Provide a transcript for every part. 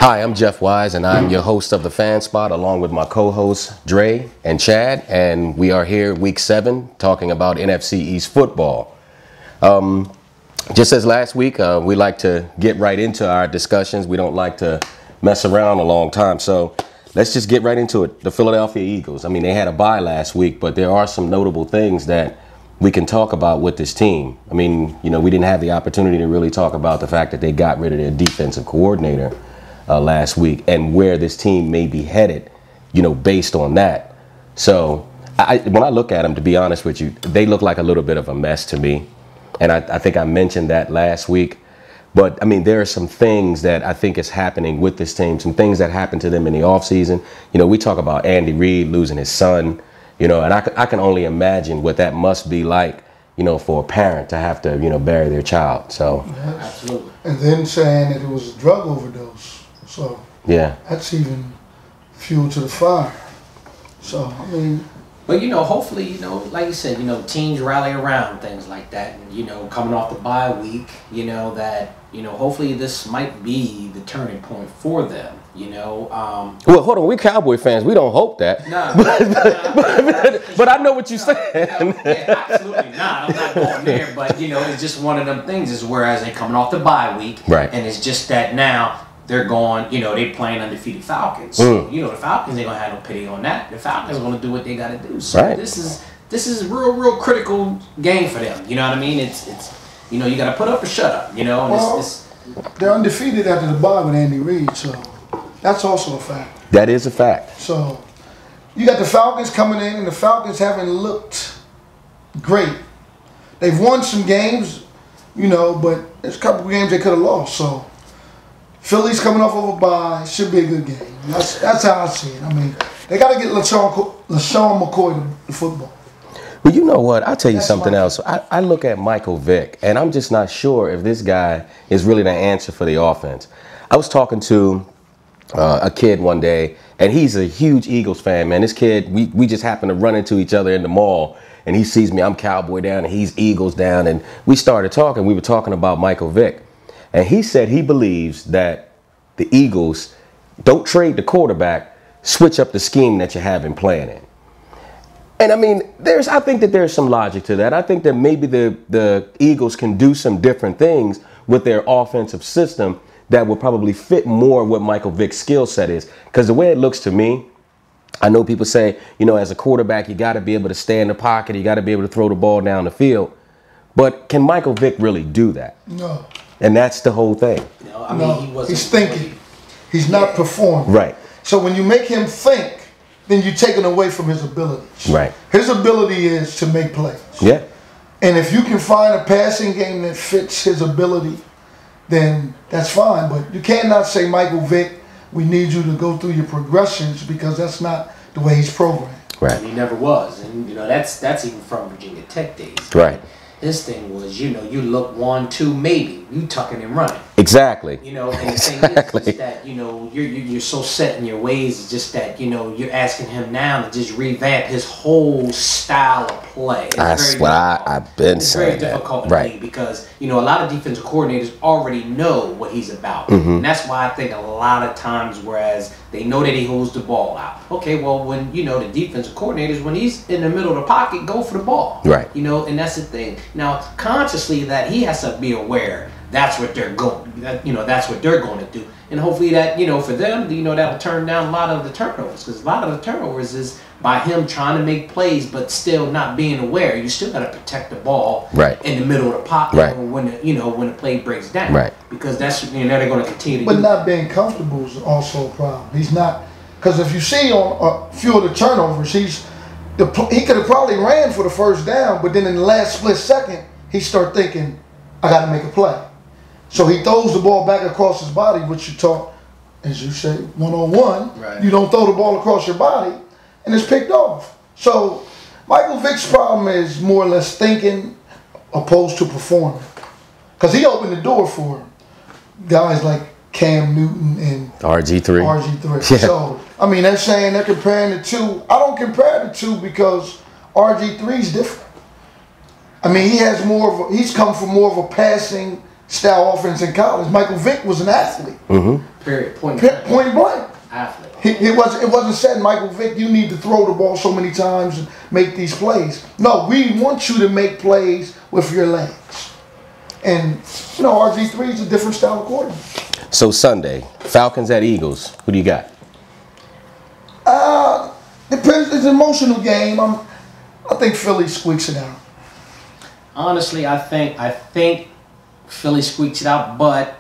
Hi, I'm Jeff Wise, and I'm your host of the Fan Spot, along with my co-hosts Dre and Chad, and we are here Week 7 talking about NFC East football. Just as last week, we like to get right into our discussions. We don't like to mess around a long time, so let's just get right into it. The Philadelphia Eagles. I mean, they had a bye last week, but there are some notable things that we can talk about with this team. I mean, you know, we didn't have the opportunity to really talk about the fact that they got rid of their defensive coordinator last week and where this team may be headed, you know, based on that. So when I look at them, to be honest with you, they look like a little bit of a mess to me. And I think I mentioned that last week. But, I mean, there are some things that I think is happening with this team, some things that happened to them in the offseason. You know, we talk about Andy Reid losing his son, you know, and I can only imagine what that must be like, you know, for a parent to have to, you know, bury their child. So, yes. Absolutely. And then saying that it was a drug overdose. So, yeah, that's even fuel to the fire. So, I mean. But, you know, hopefully, you know, like you said, you know, teams rally around things like that. And, you know, coming off the bye week, you know, that, you know, hopefully this might be the turning point for them, you know. Well, hold on. We Cowboy fans. We don't hope that. Nah. But I know what you're saying. No, yeah, absolutely not. I'm not going there. But, you know, it's just one of them things is whereas they're coming off the bye week. Right. And it's just that now they're going, you know, they playing undefeated Falcons. So, you know, the Falcons ain't gonna have no pity on that. The Falcons are gonna do what they gotta do. So right. this is real critical game for them. You know what I mean? It's you know, you gotta put up or shut up. You know, and well, they're undefeated after the bye with Andy Reid, so that's also a fact. That is a fact. So you got the Falcons coming in, and the Falcons haven't looked great. They've won some games, you know, but there's a couple of games they could have lost. So Philly's coming off of a bye. Should be a good game. That's how I see it. I mean, they got to get LaShawn McCoy the football. Well, you know what? I'll tell you something else. I look at Michael Vick, and I'm just not sure if this guy is really the answer for the offense. I was talking to a kid one day, and he's a huge Eagles fan, man. This kid, we just happened to run into each other in the mall, and he sees me. I'm Cowboy down, and he's Eagles down, and we started talking. We were talking about Michael Vick. And he said he believes that the Eagles don't trade the quarterback, switch up the scheme that you have him playing in. And I mean, I think that there's some logic to that. I think that maybe the Eagles can do some different things with their offensive system that would probably fit more what Michael Vick's skill set is. Because the way it looks to me, I know people say, you know, as a quarterback, you got to be able to stay in the pocket. You got to be able to throw the ball down the field. But can Michael Vick really do that? No. And that's the whole thing. No, I mean, he's thinking. He's not performing. Right. So when you make him think, then you're taking away from his abilities. Right. His ability is to make plays. Yeah. And if you can find a passing game that fits his ability, then that's fine. But you cannot say, Michael Vick, we need you to go through your progressions, because that's not the way he's programmed. Right. He never was. And, you know, that's even from Virginia Tech days. Right. His thing was, you know, you look 1, 2, maybe you tucking and running. Exactly. You know, and the thing is that, you know, you're so set in your ways. It's just that, you know, you're asking him now to just revamp his whole style of play. That's what I've been saying. It's very difficult right. because, you know, a lot of defensive coordinators already know what he's about. And that's why I think a lot of times, whereas they know that he holds the ball out. Okay, well, when, you know, the defensive coordinators, when he's in the middle of the pocket, go for the ball. Right. You know, and that's the thing. Now, consciously, that he has to be aware that's what they're going, you know, that's what they're going to do. And hopefully that, you know, for them, you know, that'll turn down a lot of the turnovers, because a lot of the turnovers is by him trying to make plays but still not being aware. You still got to protect the ball in the middle of the pocket when the, you know, when the play breaks down. Right. Because that's, you know, they're going to continue to But not being comfortable is also a problem. He's not, because if you see on a few of the turnovers, he could have probably ran for the first down, but then in the last split second, he start thinking, I got to make a play. So he throws the ball back across his body, which you taught, as you say, 101. Right. You don't throw the ball across your body, and it's picked off. So Michael Vick's problem is more or less thinking opposed to performing. Because he opened the door for guys like Cam Newton and RG3. Yeah. So, I mean, they're saying they're comparing the two. I don't compare the two because RG3 is different. I mean, he's come from more of a passing style offense in college. Michael Vick was an athlete. Period. Point blank. Athlete. It wasn't said, Michael Vick, you need to throw the ball so many times and make these plays. No, we want you to make plays with your legs. And, you know, RG3 is a different style of quarterback. So Sunday, Falcons at Eagles. Who do you got? Depends. It's an emotional game. I think Philly squeaks it out. Honestly, I think Philly squeaks it out, but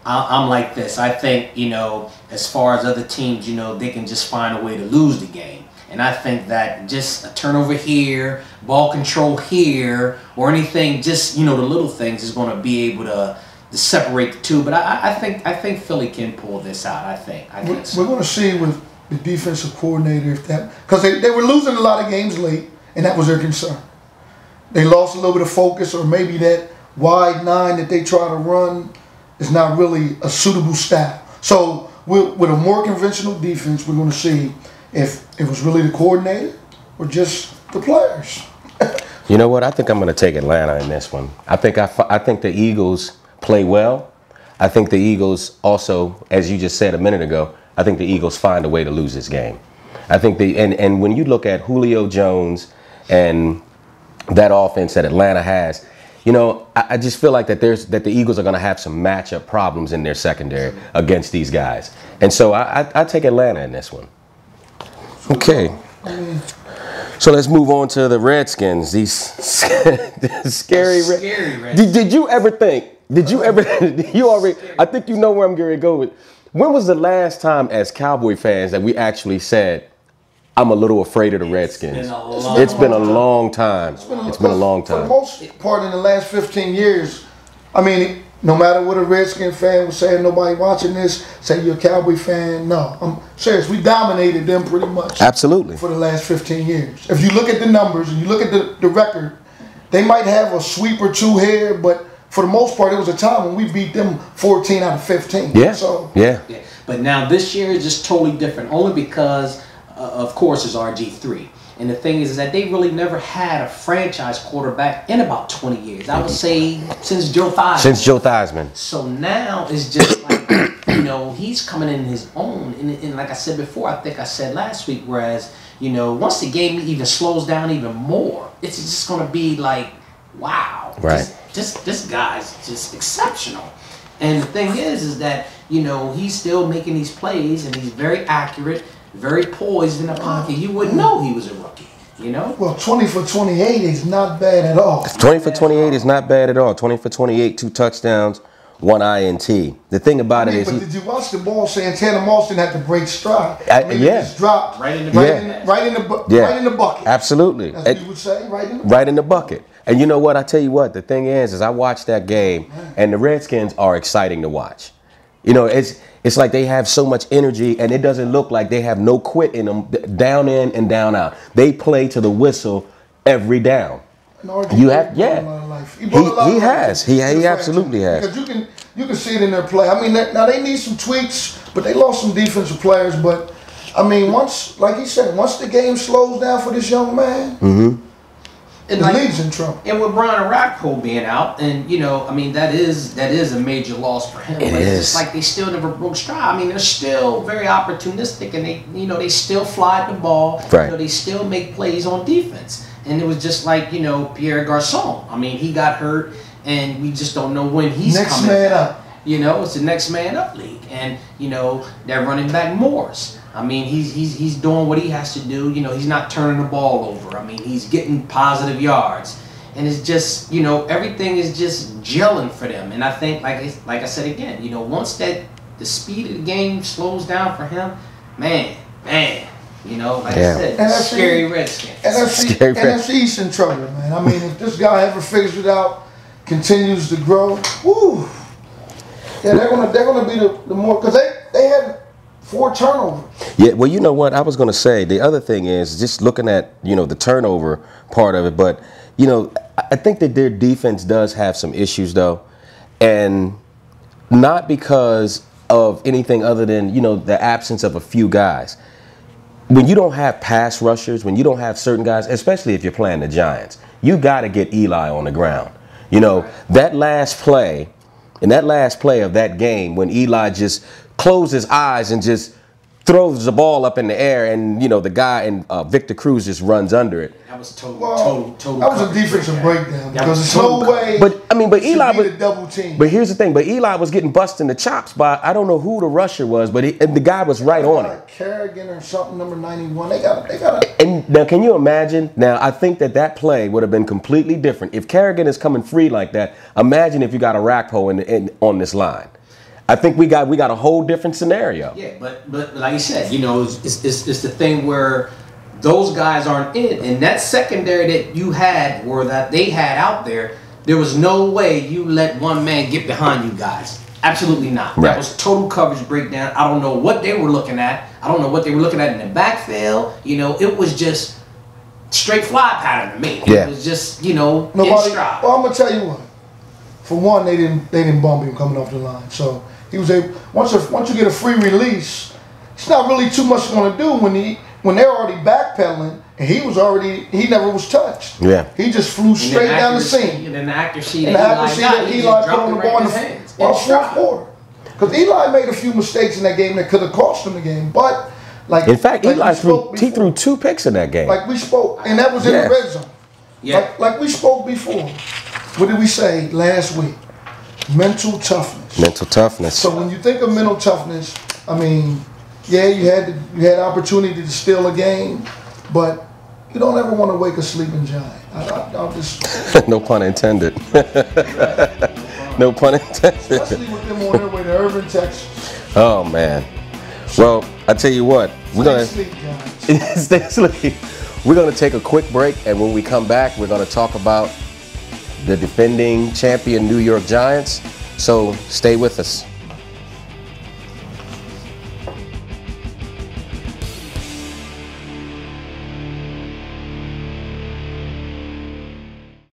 I'm like this. I think, you know, as far as other teams, you know, they can just find a way to lose the game. And I think that just a turnover here, ball control here, or anything, just, you know, the little things is going to be able to separate the two. But I think Philly can pull this out. I think so. We're going to see with the defensive coordinator if that, because they were losing a lot of games late, and that was their concern. They lost a little bit of focus, or maybe that wide 9 that they try to run is not really a suitable style. So with a more conventional defense, we're going to see if it was really the coordinator or just the players. You know what? I think I'm going to take Atlanta in this one. I think the Eagles play well. I think the Eagles also, as you just said a minute ago, I think the Eagles find a way to lose this game. I think and when you look at Julio Jones and that offense that Atlanta has, you know, I just feel like that the Eagles are going to have some matchup problems in their secondary against these guys. And so I take Atlanta in this one. Okay. So let's move on to the Redskins. These scary Redskins. Did you ever think? I think you know where I'm going to go with. When was the last time as Cowboy fans that we actually said, I'm a little afraid of the Redskins? It's been a long time. It's been a long time. For the most part, in the last 15 years, I mean, no matter what a Redskin fan was saying, nobody watching this say you're a Cowboy fan. No, I'm serious. We dominated them pretty much. Absolutely. For the last 15 years. If you look at the numbers and you look at the record, they might have a sweep or two here, but for the most part, it was a time when we beat them 14 out of 15. Yeah. So yeah. But now this year is just totally different, only because, of course, it's RG3. And the thing is that they really never had a franchise quarterback in about 20 years. I would say since Joe Theismann. Since Joe Theismann. So now it's just like, you know, he's coming in his own. And like I said before, I think I said last week, whereas, you know, once the game even slows down even more, it's just going to be like, wow. Right. This guy's just exceptional. And the thing is that, you know, he's still making these plays, and he's very accurate, very poised in the pocket. You wouldn't know he was a rookie, you know? Well, 20 for 28 is not bad at all. 20 for 28 is not bad at all. 20 for 28, 2 touchdowns, 1 INT. The thing about it is... But did you watch the ball? Santana Moss didn't have to break stride. Yeah. It just dropped right in the right in the bucket. Absolutely. That's what you would say, right in the bucket. And you know what? I tell you what, the thing is I watched that game, and the Redskins are exciting to watch. You know, it's like they have so much energy, and it doesn't look like they have no quit in them, down in and down out. They play to the whistle every down. You have, yeah. He has. He absolutely has. Because you can see it in their play. I mean, now they need some tweaks, but they lost some defensive players. But I mean, once, like he said, once the game slows down for this young man, the league's in trouble. And with Brian Orakpo being out, and you know, I mean, that is a major loss for him. It but is. It's just like they still never broke stride. I mean, they're still very opportunistic, and they still fly the ball. Right. You know, they still make plays on defense. And it was just like, you know, Pierre Garçon. I mean, he got hurt, and we just don't know when he's next coming man back. up. You know, it's the next man up league, and you know, they're running back Morris. I mean, he's doing what he has to do. You know, he's not turning the ball over. I mean, he's getting positive yards, and it's just, you know, everything is just gelling for them. And I think, like I said again, you know, once the speed of the game slows down for him, man, you know, like I said, scary Redskins. NFC East in trouble, man. I mean, if this guy ever figures it out, continues to grow, woo. Yeah, they're gonna be the more, because they had 4 turnovers. Yeah, well, you know what I was going to say. The other thing is just looking at, you know, the turnover part of it. But, you know, I think that their defense does have some issues, though. And not because of anything other than, you know, the absence of a few guys. When you don't have pass rushers, when you don't have certain guys, especially if you're playing the Giants, you got to get Eli on the ground. You know, that last play, in that last play of that game, when Eli just closed his eyes and just throws the ball up in the air, and you know the guy and Victor Cruz just runs under it. That was total. That was a defensive breakdown because there's no way. But I mean, but Eli, a double team. But here's the thing. But Eli was getting busted in the chops by, I don't know who the rusher was, but and the guy was right on it. Kerrigan or something, number 91. They got. And now, can you imagine? Now, I think that play would have been completely different if Kerrigan is coming free like that. Imagine if you got a Rakpo on this line. I think we got a whole different scenario. Yeah, but like you said, you know, it's the thing where those guys aren't in, and that secondary that you had or that they had out there was no way you let one man get behind you guys. Absolutely not. Right. That was total coverage breakdown. I don't know what they were looking at. I don't know what they were looking at in the backfield. You know, it was just straight fly pattern to me. Yeah. It was just, you know, Nobody. in stride. Well, I'm gonna tell you what. For one, they didn't bump him coming off the line, so. He was able, once you get a free release, it's not really too much going to do when they're already backpedaling and he never was touched. Yeah. He just flew straight down the seam. And then the accuracy that Eli put on the ball in the fourth quarter. Because Eli made a few mistakes in that game that could have cost him the game. But like in fact, Eli threw 2 picks in that game. Like we spoke, and that was in the red zone. Yeah. Like we spoke before. What did we say last week? Mental toughness. Mental toughness. So when you think of mental toughness, I mean, yeah, you had opportunity to steal a game, but you don't ever want to wake a sleeping giant. I'll just no pun intended. No pun intended. Especially with them on their way to Irving, Texas. Oh man. Well, I tell you what, we're gonna stay asleep. We're gonna take a quick break, and when we come back, we're gonna talk about the defending champion New York Giants. So stay with us.